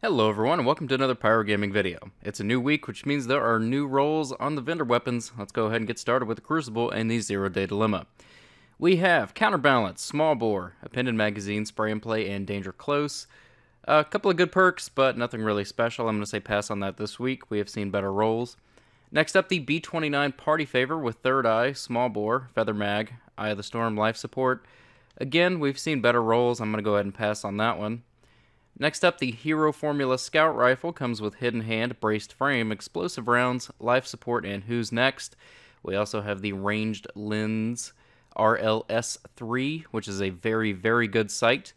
Hello everyone and welcome to another Pyro Gaming video. It's a new week, which means there are new roles on the vendor weapons. Let's go ahead and get started with the Crucible and the 0-Day Dilemma. We have Counterbalance, Small Bore, Appended Magazine, Spray and Play, and Danger Close. A couple of good perks, but nothing really special. I'm going to say pass on that this week. We have seen better rolls. Next up, the B29 Party Favor with Third Eye, Small Bore, Feather Mag, Eye of the Storm, Life Support. Again, we've seen better rolls. I'm going to go ahead and pass on that one. Next up, the Hero Formula Scout Rifle comes with Hidden Hand, Braced Frame, Explosive Rounds, Life Support, and Who's Next. We also have the Ranged Lens RLS-3, which is a very, very good sight.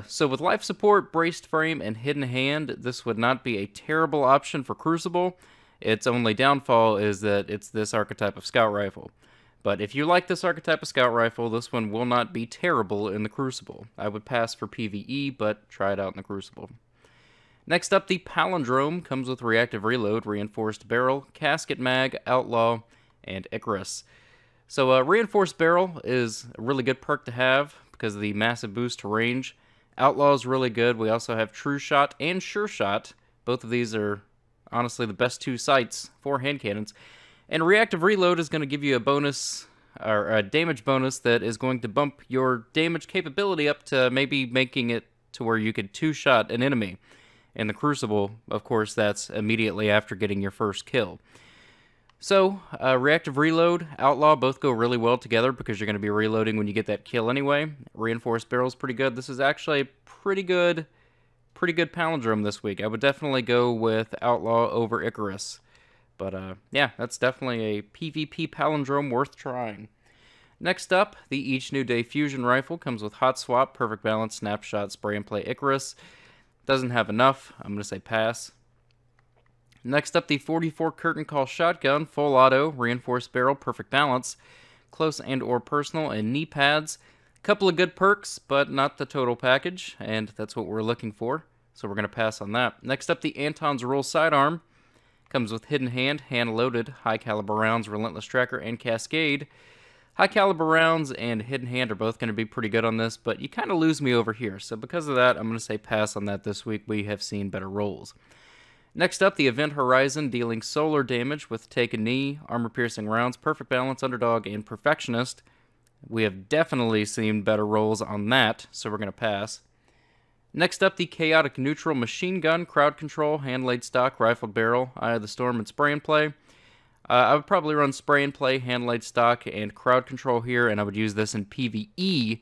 So with Life Support, Braced Frame, and Hidden Hand, this would not be a terrible option for Crucible. Its only downfall is that it's this archetype of Scout Rifle. But if you like this archetype of Scout Rifle, this one will not be terrible in the Crucible. I would pass for PvE, but try it out in the Crucible. Next up, the Palindrome comes with Reactive Reload, Reinforced Barrel, Casket Mag, Outlaw, and Icarus. So Reinforced Barrel is a really good perk to have because of the massive boost to range. Outlaw is really good. We also have True Shot and Sure Shot. Both of these are honestly the best two sights for hand cannons. And Reactive Reload is going to give you a bonus, or a damage bonus that is going to bump your damage capability up to maybe making it to where you could two-shot an enemy. In the Crucible, of course, that's immediately after getting your first kill. So, Reactive Reload, Outlaw both go really well together because you're going to be reloading when you get that kill anyway. Reinforced Barrel is pretty good. This is actually a pretty good palindrome this week. I would definitely go with Outlaw over Icarus. But, yeah, that's definitely a PvP palindrome worth trying. Next up, the Each New Day Fusion Rifle comes with Hot Swap, Perfect Balance, Snapshot, Spray and Play, Icarus. Doesn't have enough. I'm going to say pass. Next up, the 44 Curtain Call Shotgun, Full Auto, Reinforced Barrel, Perfect Balance, Close and or Personal, and Knee Pads. Couple of good perks, but not the total package, and that's what we're looking for. So we're going to pass on that. Next up, the Anton's Roll Sidearm. Comes with Hidden Hand, Hand Loaded, High Caliber Rounds, Relentless Tracker, and Cascade. High Caliber Rounds and Hidden Hand are both going to be pretty good on this, but you kind of lose me over here. So because of that, I'm going to say pass on that this week. We have seen better rolls. Next up, the Event Horizon, dealing solar damage with Take a Knee, Armor Piercing Rounds, Perfect Balance, Underdog, and Perfectionist. We have definitely seen better rolls on that, so we're going to pass. Next up, the Chaotic Neutral Machine Gun, Crowd Control, Hand-Laid Stock, Rifled Barrel, Eye of the Storm, and Spray and Play. I would probably run Spray and Play, Hand-Laid Stock, and Crowd Control here, and I would use this in PvE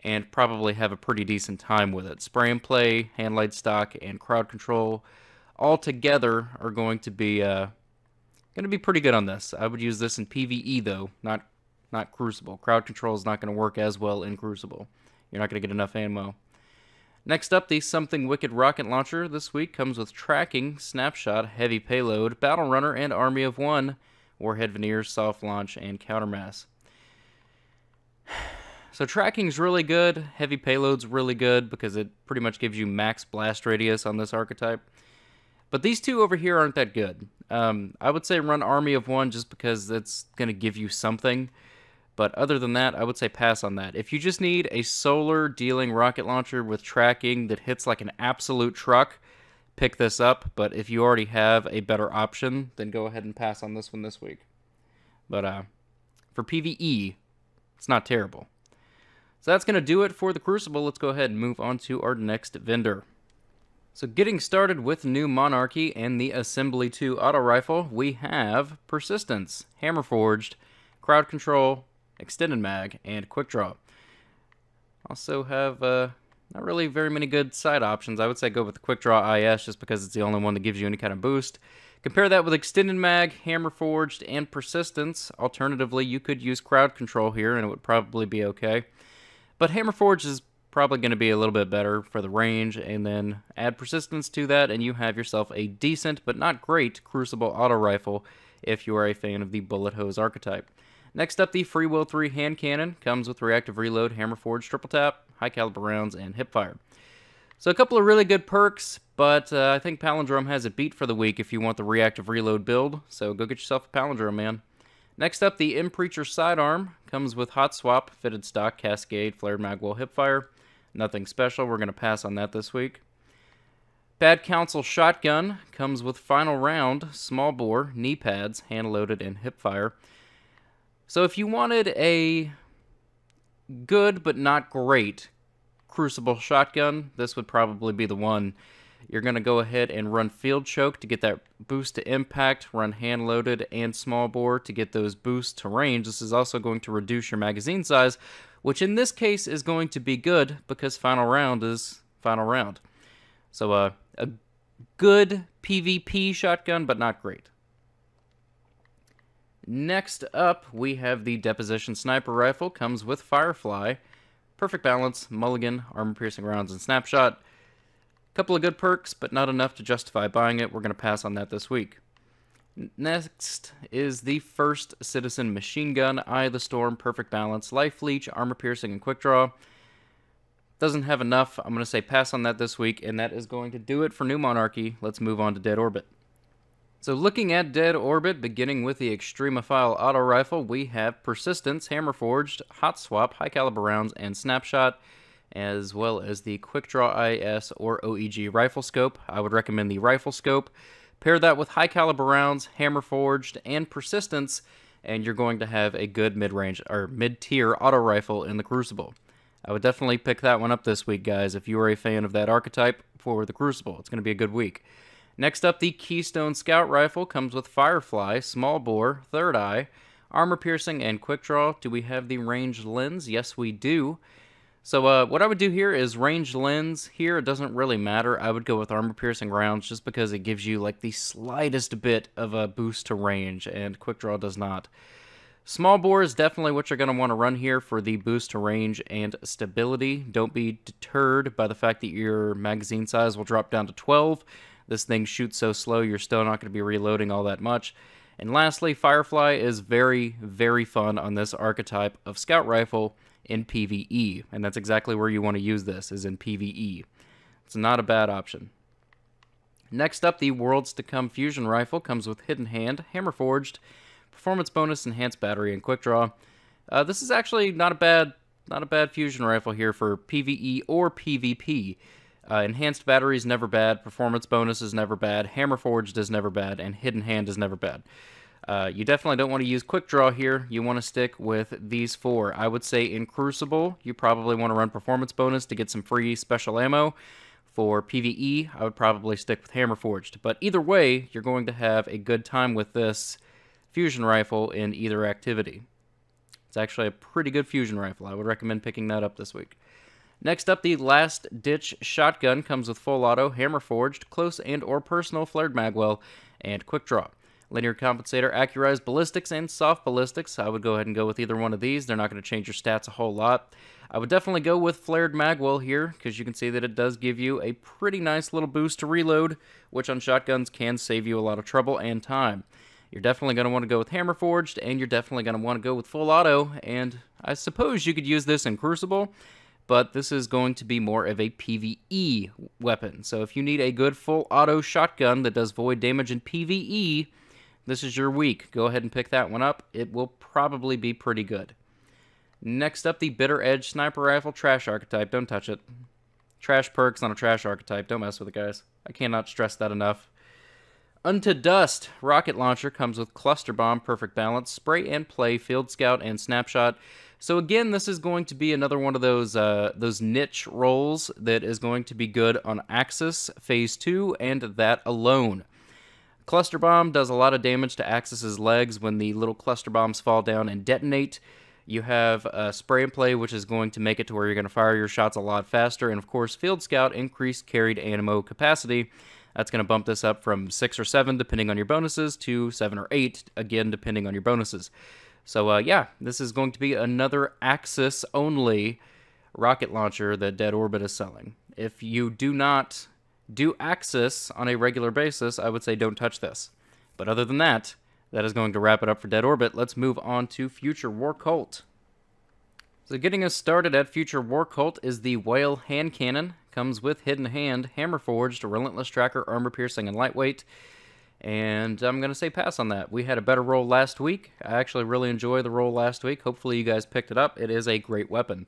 and probably have a pretty decent time with it. Spray and Play, Hand-Laid Stock, and Crowd Control all together are going to be pretty good on this. I would use this in PvE, though, not Crucible. Crowd Control is not going to work as well in Crucible. You're not going to get enough ammo. Next up, the Something Wicked Rocket Launcher this week comes with Tracking, Snapshot, Heavy Payload, Battle Runner, and Army of One, Warhead Veneers, Soft Launch, and Countermass. So Tracking's really good, Heavy Payload's really good because it pretty much gives you max blast radius on this archetype. But these two over here aren't that good. I would say run Army of One just because it's going to give you something. But other than that, I would say pass on that. If you just need a solar dealing rocket launcher with tracking that hits like an absolute truck, pick this up. But if you already have a better option, then go ahead and pass on this one this week. But for PvE, it's not terrible. So that's going to do it for the Crucible. Let's go ahead and move on to our next vendor. So getting started with New Monarchy and the Assembly 2 Auto Rifle, we have Persistence, Hammer Forged, Crowd Control, Extended Mag, and Quick Draw. Also have not really very many good side options. I would say go with the Quick Draw IS just because it's the only one that gives you any kind of boost. Compare that with Extended Mag, Hammer Forged, and Persistence. Alternatively, you could use Crowd Control here and it would probably be okay. But Hammer Forged is probably going to be a little bit better for the range, and then add Persistence to that and you have yourself a decent but not great Crucible Auto Rifle if you are a fan of the Bullet Hose archetype. Next up, the Free Will 3 Hand Cannon comes with Reactive Reload, Hammer Forged, Triple Tap, High Caliber Rounds, and Hipfire. So a couple of really good perks, but I think Palindrome has it beat for the week if you want the Reactive Reload build, so go get yourself a Palindrome, man. Next up, the Impreacher Sidearm comes with Hot Swap, Fitted Stock, Cascade, Flared Magwell, Hipfire. Nothing special. We're going to pass on that this week. Bad Counsel Shotgun comes with final round, small bore, knee pads, hand loaded, and hip fire. So if you wanted a good but not great Crucible shotgun, this would probably be the one. You're going to go ahead and run Field Choke to get that boost to impact, run hand loaded and small bore to get those boosts to range. This is also going to reduce your magazine size, which in this case is going to be good because final round is final round. So a good PvP shotgun, but not great. Next up, we have the Deposition Sniper Rifle. Comes with Firefly, perfect balance, mulligan, armor-piercing rounds, and snapshot. Couple of good perks, but not enough to justify buying it. We're going to pass on that this week. Next is the First Citizen Machine Gun, Eye of the Storm, perfect balance, life leech, armor-piercing, and quick draw. Doesn't have enough. I'm going to say pass on that this week, and that is going to do it for New Monarchy. Let's move on to Dead Orbit. So looking at Dead Orbit, beginning with the Extremophile Auto Rifle, we have Persistence, Hammer Forged, Hot Swap, High Caliber Rounds, and Snapshot, as well as the Quick Draw IS or OEG Rifle Scope. I would recommend the Rifle Scope. Pair that with High Caliber Rounds, Hammer Forged, and Persistence, and you're going to have a good mid-range or mid-tier auto rifle in the Crucible. I would definitely pick that one up this week, guys, if you are a fan of that archetype for the Crucible. It's going to be a good week. Next up, the Keystone Scout Rifle comes with Firefly, Small Bore, Third Eye, Armor Piercing, and Quick Draw. Do we have the Ranged Lens? Yes, we do. So what I would do here is Ranged Lens. Here, it doesn't really matter. I would go with Armor Piercing Rounds just because it gives you like the slightest bit of a boost to range, and Quick Draw does not. Small Bore is definitely what you're going to want to run here for the boost to range and stability. Don't be deterred by the fact that your magazine size will drop down to 12. This thing shoots so slow, you're still not going to be reloading all that much. And lastly, Firefly is very, very fun on this archetype of Scout Rifle in PvE. And that's exactly where you want to use this, is in PvE. It's not a bad option. Next up, the Worlds to Come Fusion Rifle comes with Hidden Hand, Hammer Forged, Performance Bonus, Enhanced Battery, and Quick Draw. This is actually not a bad fusion rifle here for PvE or PvP. Enhanced Battery is never bad, Performance Bonus is never bad, Hammer Forged is never bad, and Hidden Hand is never bad. You definitely don't want to use Quick Draw here. You want to stick with these four. I would say in Crucible, you probably want to run Performance Bonus to get some free special ammo. For PvE, I would probably stick with Hammer Forged. But either way, you're going to have a good time with this fusion rifle in either activity. It's actually a pretty good fusion rifle. I would recommend picking that up this week. Next up, the Last Ditch Shotgun comes with Full Auto, Hammer Forged, Close and or Personal, Flared Magwell, and Quick Draw. Linear Compensator, Accurized Ballistics, and Soft Ballistics. I would go ahead and go with either one of these. They're not going to change your stats a whole lot. I would definitely go with Flared Magwell here, because you can see that it does give you a pretty nice little boost to reload, which on shotguns can save you a lot of trouble and time. You're definitely going to want to go with Hammer Forged, and you're definitely going to want to go with Full Auto, and I suppose you could use this in Crucible, but this is going to be more of a PvE weapon. So if you need a good Full Auto shotgun that does void damage in PvE, this is your week. Go ahead and pick that one up. It will probably be pretty good. Next up, the Bitter Edge Sniper Rifle, Trash Archetype. Don't touch it. Trash perks on a Trash Archetype. Don't mess with it, guys. I cannot stress that enough. Unto Dust Rocket Launcher comes with Cluster Bomb, Perfect Balance, Spray and Play, Field Scout, and Snapshot. So again, this is going to be another one of those niche roles that is going to be good on Axis, Phase 2, and that alone. Cluster Bomb does a lot of damage to Axis's legs when the little cluster bombs fall down and detonate. You have Spray and Play, which is going to make it to where you're going to fire your shots a lot faster. And of course, Field Scout, increased carried ammo capacity. That's going to bump this up from 6 or 7, depending on your bonuses, to 7 or 8, again, depending on your bonuses. So, yeah, this is going to be another Axis-only rocket launcher that Dead Orbit is selling. If you do not do Axis on a regular basis, I would say don't touch this. But other than that, that is going to wrap it up for Dead Orbit. Let's move on to Future War Cult. So getting us started at Future War Cult is the Whale Hand Cannon. Comes with Hidden Hand, Hammer Forged, Relentless Tracker, Armor Piercing, and Lightweight. And I'm going to say pass on that. We had a better roll last week. I actually really enjoyed the roll last week. Hopefully you guys picked it up. It is a great weapon.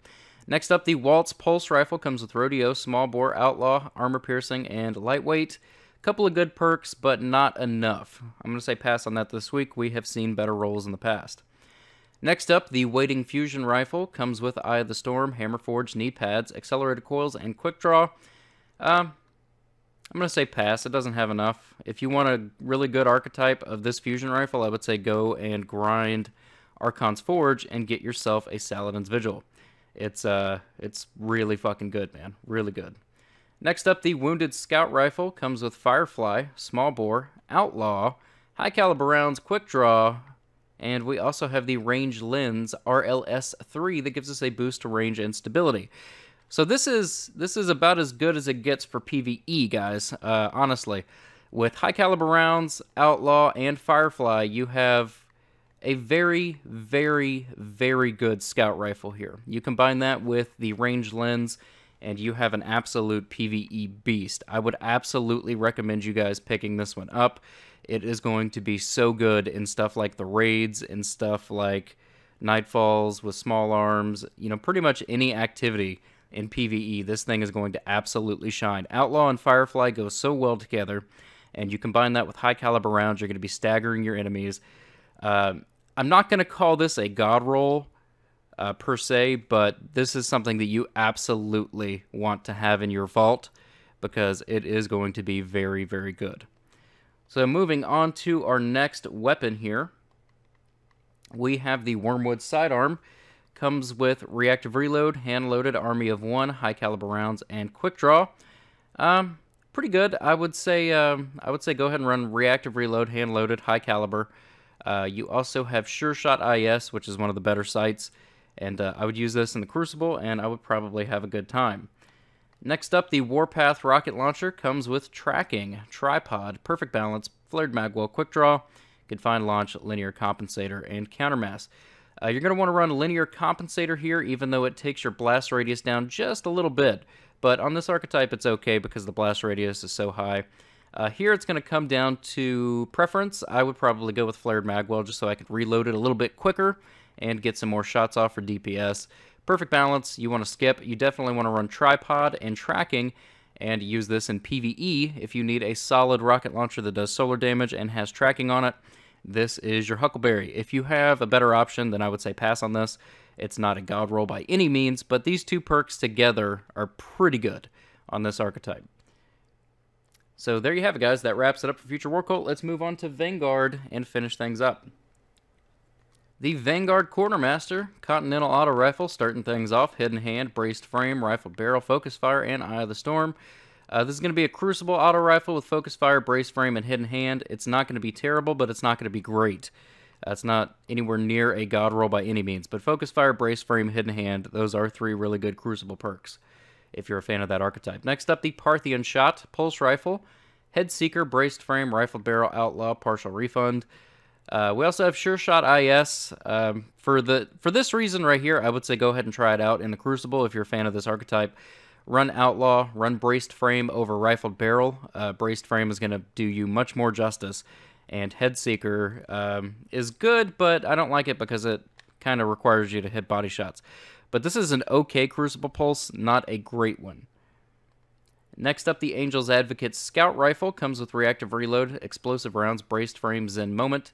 Next up, the Waltz Pulse Rifle comes with Rodeo, Small Bore, Outlaw, Armor Piercing, and Lightweight. Couple of good perks, but not enough. I'm going to say pass on that this week. We have seen better rolls in the past. Next up, the Waiting Fusion Rifle comes with Eye of the Storm, Hammer Forge, knee pads, accelerated coils, and quick draw. I'm going to say pass. It doesn't have enough. If you want a really good archetype of this fusion rifle, I would say go and grind Archon's Forge and get yourself a Saladin's Vigil. It's really fucking good, man. Really good. Next up, the Wounded Scout Rifle comes with Firefly, Small Bore, Outlaw, High Caliber Rounds, Quick Draw, and we also have the Range Lens RLS-3 that gives us a boost to range and stability. So this is about as good as it gets for PvE, guys, honestly. With High Caliber Rounds, Outlaw, and Firefly, you have a very, very, very good scout rifle here. You combine that with the Range Lens, and you have an absolute PvE beast. I would absolutely recommend you guys picking this one up. It is going to be so good in stuff like the raids, and stuff like Nightfalls with small arms, you know, pretty much any activity in PvE, this thing is going to absolutely shine. Outlaw and Firefly go so well together, and you combine that with high caliber rounds, you're going to be staggering your enemies. I'm not going to call this a god roll, per se, but this is something that you absolutely want to have in your vault because it is going to be very, very good. So moving on to our next weapon here, we have the Wormwood Sidearm. Comes with Reactive Reload, Hand-Loaded, Army of 1, High Caliber Rounds, and Quick Draw. Pretty good. I would say go ahead and run Reactive Reload, Hand-Loaded, High Caliber. You also have Sure Shot IS, which is one of the better sights. And I would use this in the Crucible, and I would probably have a good time. Next up, the Warpath Rocket Launcher comes with Tracking, Tripod, Perfect Balance, Flared Magwell, Quick Draw, Confined Launch, Linear Compensator, and Countermass. You're going to want to run Linear Compensator here, even though it takes your blast radius down just a little bit. But on this archetype, it's okay because the blast radius is so high. Here, it's going to come down to preference. I would probably go with Flared Magwell just so I could reload it a little bit quicker and get some more shots off for DPS. Perfect Balance, you want to skip. You definitely want to run Tripod and Tracking and use this in PvE if you need a solid rocket launcher that does solar damage and has tracking on it. This is your Huckleberry. If you have a better option, then I would say pass on this. It's not a god roll by any means, but these two perks together are pretty good on this archetype. So there you have it, guys. That wraps it up for Future War Cult. Let's move on to Vanguard and finish things up. The Vanguard Quartermaster, Continental Auto Rifle, starting things off. Hidden Hand, Braced Frame, Rifled Barrel, Focus Fire, and Eye of the Storm. This is going to be a Crucible Auto Rifle with Focus Fire, Braced Frame, and Hidden Hand. It's not going to be terrible, but it's not going to be great. It's not anywhere near a god roll by any means. But Focus Fire, Braced Frame, Hidden Hand, those are three really good Crucible perks, if you're a fan of that archetype. Next up, the Parthian Shot, Pulse Rifle, Head Seeker, Braced Frame, Rifled Barrel, Outlaw, Partial Refund. We also have Sure Shot IS. For this reason right here, I would say go ahead and try it out in the Crucible if you're a fan of this archetype. Run Outlaw, run Braced Frame over Rifled Barrel. Braced Frame is going to do you much more justice. And Head Seeker is good, but I don't like it because it kind of requires you to hit body shots. But this is an okay Crucible Pulse, not a great one. Next up, the Angel's Advocate Scout Rifle comes with Reactive Reload, Explosive Rounds, Braced Frames, and Moment.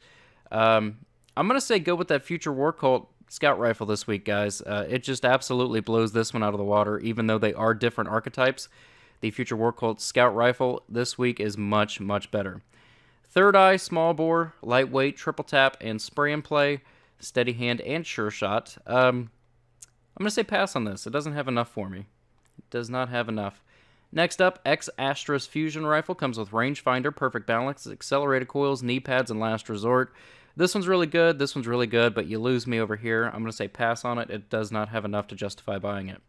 I'm going to say go with that Future War Cult Scout Rifle this week, guys. It just absolutely blows this one out of the water, even though they are different archetypes. The Future War Cult Scout Rifle this week is much, much better. Third Eye, Small Bore, Lightweight, Triple Tap, and Spray and Play, Steady Hand, and Sure Shot. I'm going to say pass on this. It doesn't have enough for me. It does not have enough. Next up, X-Astros Fusion Rifle comes with Rangefinder, Perfect Balance, Accelerated Coils, Knee Pads, and Last Resort. This one's really good, but you lose me over here. I'm going to say pass on it. It does not have enough to justify buying it.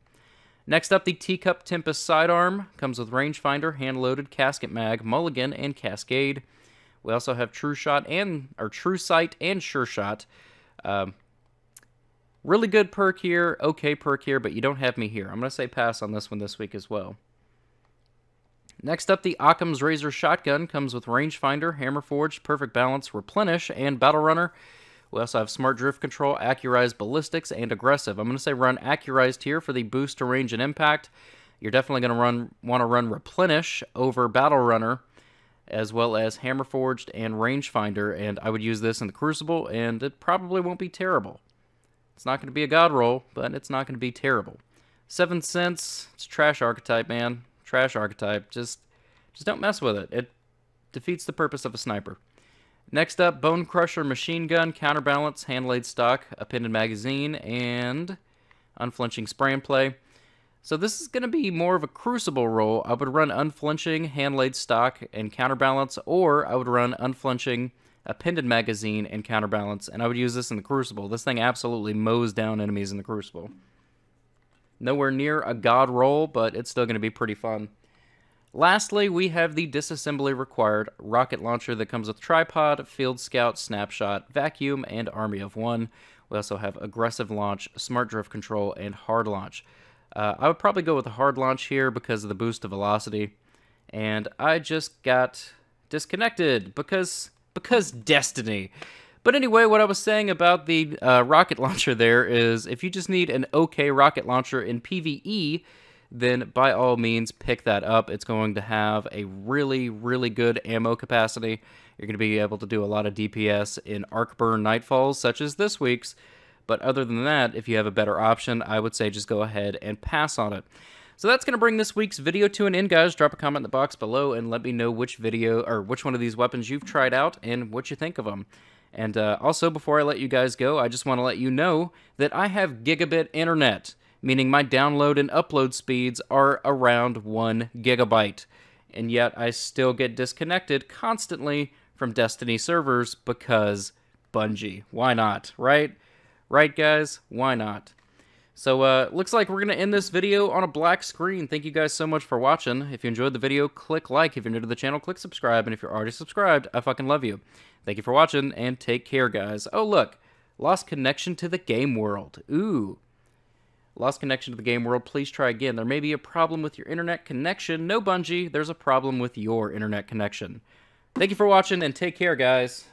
Next up, the Teacup Tempest Sidearm comes with Rangefinder, Hand-Loaded, Casket Mag, Mulligan, and Cascade. We also have True Sight and Sure Shot. Really good perk here, okay perk here, but you don't have me here. I'm going to say pass on this one this week as well. Next up, the Occam's Razor Shotgun comes with Rangefinder, Hammer Forged, Perfect Balance, Replenish, and Battle Runner. We also have Smart Drift Control, Accurized Ballistics, and Aggressive. I'm going to say run Accurized here for the boost to range and impact. You're definitely going to want to run Replenish over Battle Runner, as well as Hammer Forged and Rangefinder, and I would use this in the Crucible, and it probably won't be terrible. It's not going to be a god roll, but it's not going to be terrible. 7 cents, it's trash archetype, man. Trash archetype. Just don't mess with it. It defeats the purpose of a sniper. Next up, Bone Crusher Machine Gun, Counterbalance, Hand-Laid Stock, Appended Magazine, and Unflinching Spray and Play. So this is going to be more of a Crucible roll. I would run Unflinching, Hand-Laid Stock, and Counterbalance, or I would run Unflinching, Appended Magazine, and Counterbalance, and I would use this in the Crucible. This thing absolutely mows down enemies in the Crucible. Nowhere near a god roll, but it's still going to be pretty fun. Lastly, we have the disassembly required rocket launcher that comes with Tripod, Field Scout, Snapshot, Vacuum, and Army of One. We also have Aggressive Launch, Smart Drift Control, and Hard Launch. I would probably go with the Hard Launch here because of the boost to velocity. And I just got disconnected because Destiny. But anyway, what I was saying about the rocket launcher there is if you just need an okay rocket launcher in PvE, then by all means pick that up. It's going to have a really, really good ammo capacity. You're going to be able to do a lot of DPS in Arcburn Nightfalls, such as this week's. But other than that, if you have a better option, I would say just go ahead and pass on it. So that's going to bring this week's video to an end, guys. Drop a comment in the box below and let me know which video or which one of these weapons you've tried out and what you think of them. And also, before I let you guys go, I just want to let you know that I have gigabit internet, meaning my download and upload speeds are around 1 gigabyte. And yet I still get disconnected constantly from Destiny servers because Bungie. Why not, right? Right, guys? Why not? So, looks like we're going to end this video on a black screen. Thank you guys so much for watching. If you enjoyed the video, click like. If you're new to the channel, click subscribe. And if you're already subscribed, I fucking love you. Thank you for watching, and take care, guys. Oh, look. Lost connection to the game world. Ooh. Lost connection to the game world. Please try again. There may be a problem with your internet connection. No, Bungie. There's a problem with your internet connection. Thank you for watching, and take care, guys.